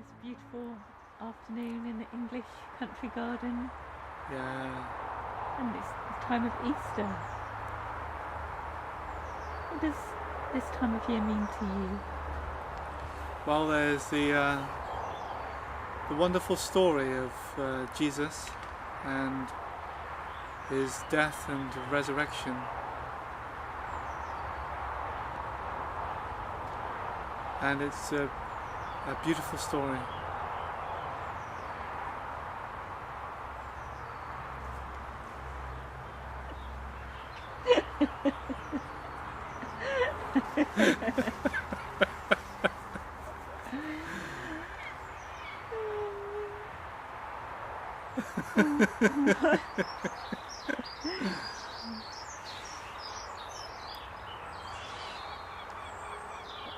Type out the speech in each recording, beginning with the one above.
this beautiful afternoon in the English country garden. Yeah. And it's the time of Easter. What does this time of year mean to you? Well, there's the wonderful story of Jesus and his death and resurrection. And it's a beautiful story.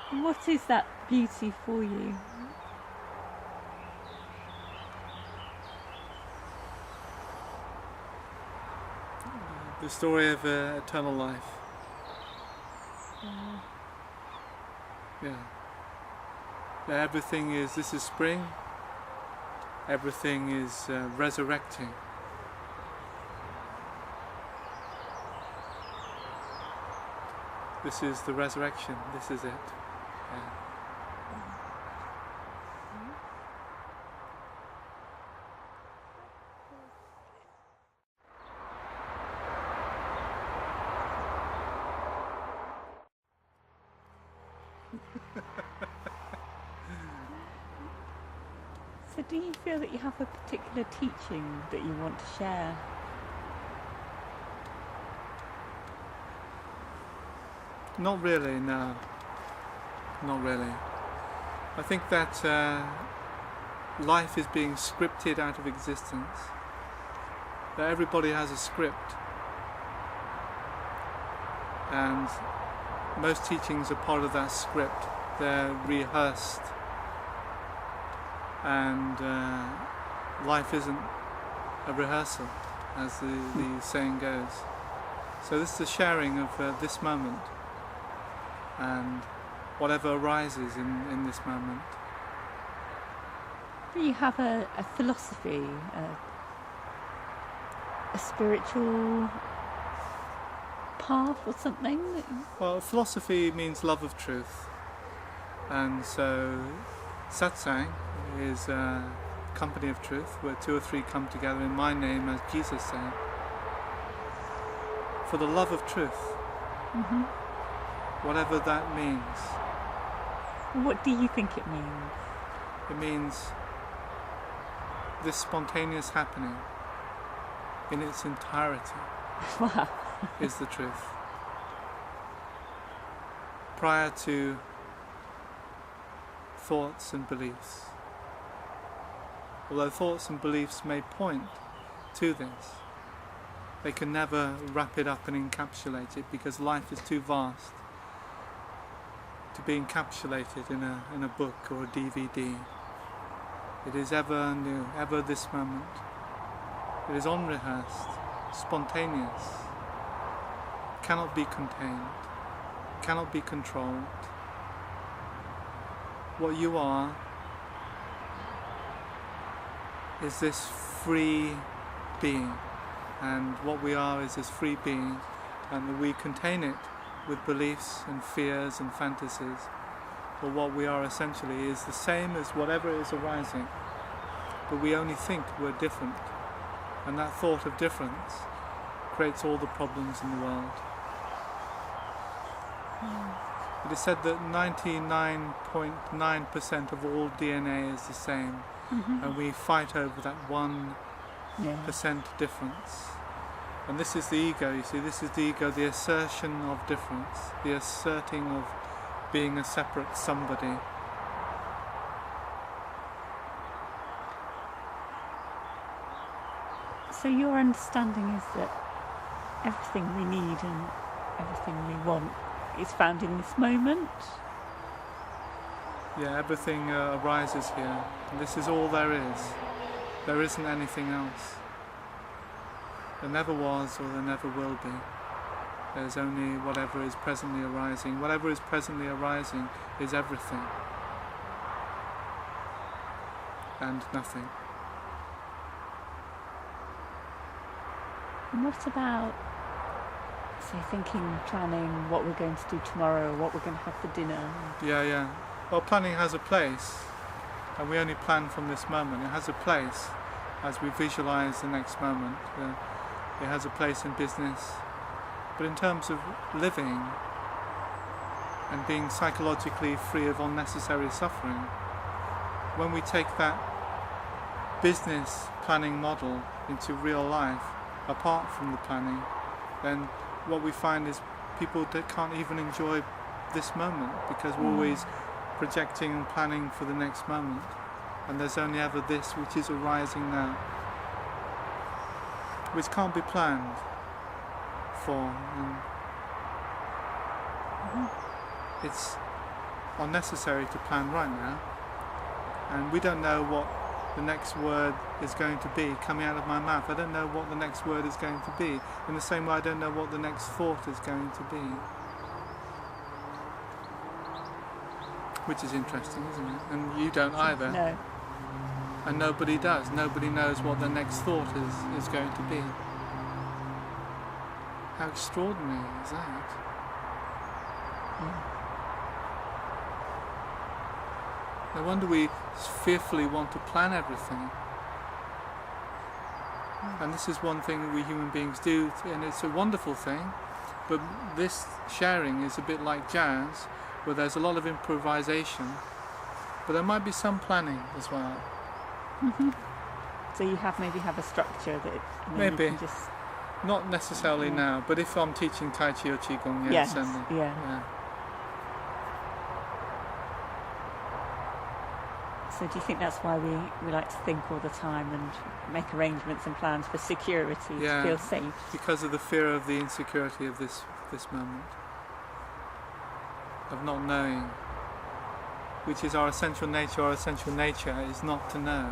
What is that beauty for you? The story of eternal life. Yeah. Everything is, this is spring. Everything is resurrecting. This is the resurrection. This is it. Yeah. So do you feel that you have a particular teaching that you want to share? Not really, no. Not really. I think that life is being scripted out of existence. That everybody has a script. And most teachings are part of that script. They're rehearsed. And life isn't a rehearsal, as the saying goes. So this is a sharing of this moment and whatever arises in this moment. Do you have a philosophy, a spiritual path or something? Well, philosophy means love of truth. And so satsang is a company of truth, where two or three come together in my name, as Jesus said, for the love of truth. Mm-hmm. Whatever that means. What do you think it means? It means this spontaneous happening in its entirety Wow. is the truth. Prior to thoughts and beliefs. Although thoughts and beliefs may point to this, they can never wrap it up and encapsulate it, because life is too vast to be encapsulated in a book or a DVD. It is ever new, ever this moment. It is unrehearsed, spontaneous, cannot be contained, cannot be controlled. What you are is this free being, and what we are is this free being, and we contain it with beliefs and fears and fantasies. But what we are essentially is the same as whatever is arising, but we only think we're different, and that thought of difference creates all the problems in the world. It is said that 99.9% of all DNA is the same, and we fight over that 1% difference. And this is the ego, you see, this is the ego, the assertion of difference, the asserting of being a separate somebody. So your understanding is that everything we need and everything we want is found in this moment? Yeah, everything arises here. And this is all there is. There isn't anything else. There never was, or there never will be. There's only whatever is presently arising. Whatever is presently arising is everything. and nothing. And what about, say, thinking, planning what we're going to do tomorrow, what we're going to have for dinner? Yeah. Well, planning has a place, and we only plan from this moment. It has a place as we visualize the next moment. It has a place in business. But in terms of living and being psychologically free of unnecessary suffering, when we take that business planning model into real life, apart from the planning, then what we find is people that can't even enjoy this moment, because we're always projecting and planning for the next moment, and there's only ever this which is arising now, which can't be planned for, and it's unnecessary to plan right now, and we don't know what the next word is going to be coming out of my mouth. I don't know what the next word is going to be, in the same way I don't know what the next thought is going to be. Which is interesting, isn't it? And you don't either. No. And nobody does. Nobody knows what the next thought is going to be. How extraordinary is that? No wonder we fearfully want to plan everything. And this is one thing we human beings do, and it's a wonderful thing, but this sharing is a bit like jazz, where there's a lot of improvisation, but there might be some planning as well. So you maybe have a structure that Maybe. you can just... Not necessarily now, but if I'm teaching Tai Chi or Qigong, Yes, certainly. yeah. So do you think that's why we like to think all the time and make arrangements and plans for security, to feel safe? Because of the fear of the insecurity of this moment, of not knowing, which is our essential nature. Our essential nature is not to know.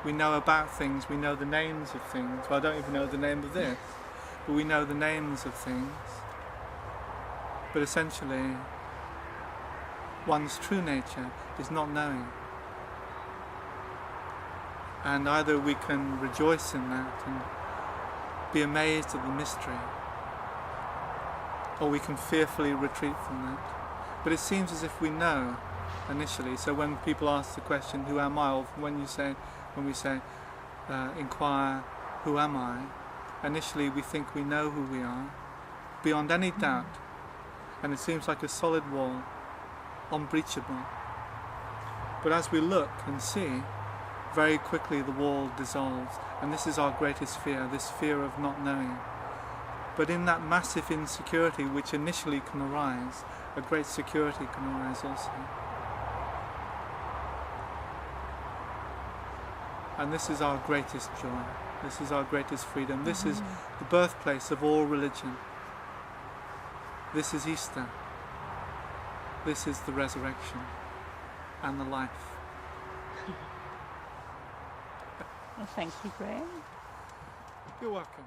We know about things, we know the names of things. Well, I don't even know the name of this, but we know the names of things. But essentially, one's true nature is not knowing. And either we can rejoice in that and be amazed at the mystery, or we can fearfully retreat from that. But it seems as if we know initially. So when people ask the question, who am I? Or when we say, inquire, who am I? Initially we think we know who we are, beyond any doubt. And it seems like a solid wall, unbreachable. But as we look and see, very quickly the wall dissolves. And this is our greatest fear, this fear of not knowing. But in that massive insecurity which initially can arise, a great security can arise also. And this is our greatest joy. This is our greatest freedom. This is the birthplace of all religion. This is Easter. This is the resurrection and the life. Well, thank you, Graham. You're welcome.